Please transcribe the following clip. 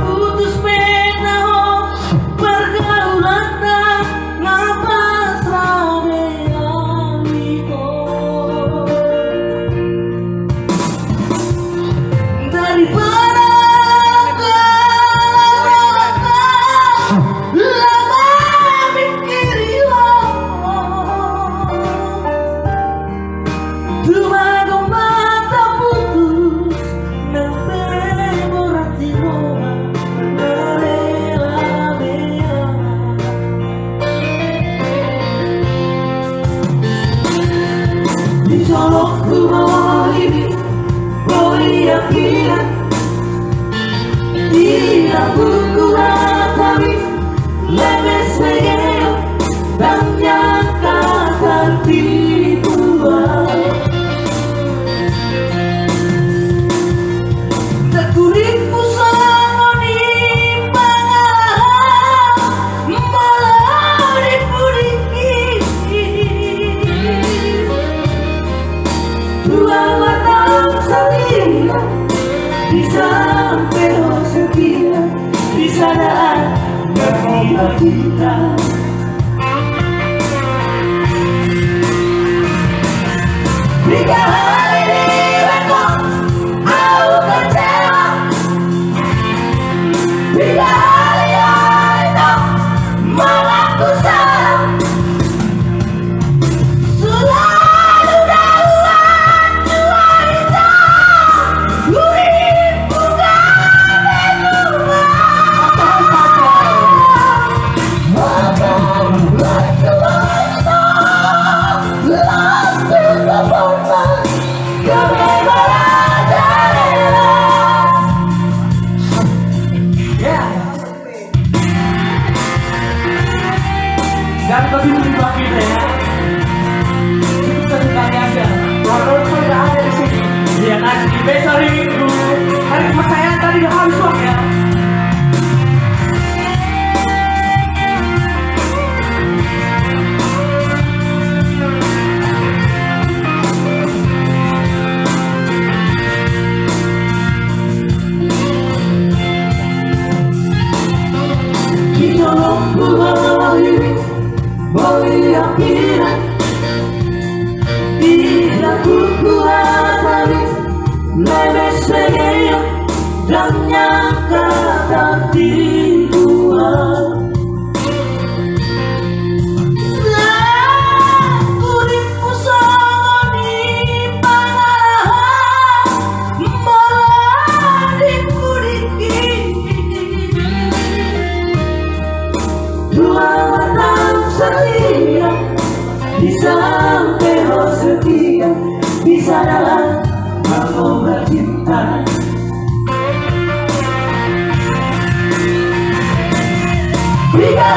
putus pena pergaulan tak ngapa selawe amigo daripada lama mikir yo Tumago mata putus nang memorativo narela mea di solo kumohiri voy a girar y la bucura tabi le meseo tanya kata tibuan Kurikku sangoni pangahan malah dipuriki dua mata salia di samping setia di sana bersama kita jika hari ini aku kecewa bila hari itu malah ku salah selalu dalam wanita kuring buka benua dan lebih berubah kita ya. Kita sekali aja. Walaupun sudah ada di sini. Ya nanti besok hari Minggu. Hari kepercayaan tadi udah habis waktu ya. Voy a girar y la bucura tadi me meseo dan nyangka tibuan kurikku sangoni pangahan malah dipuriki dua mata setia di samping setia di sana mengobat cinta jika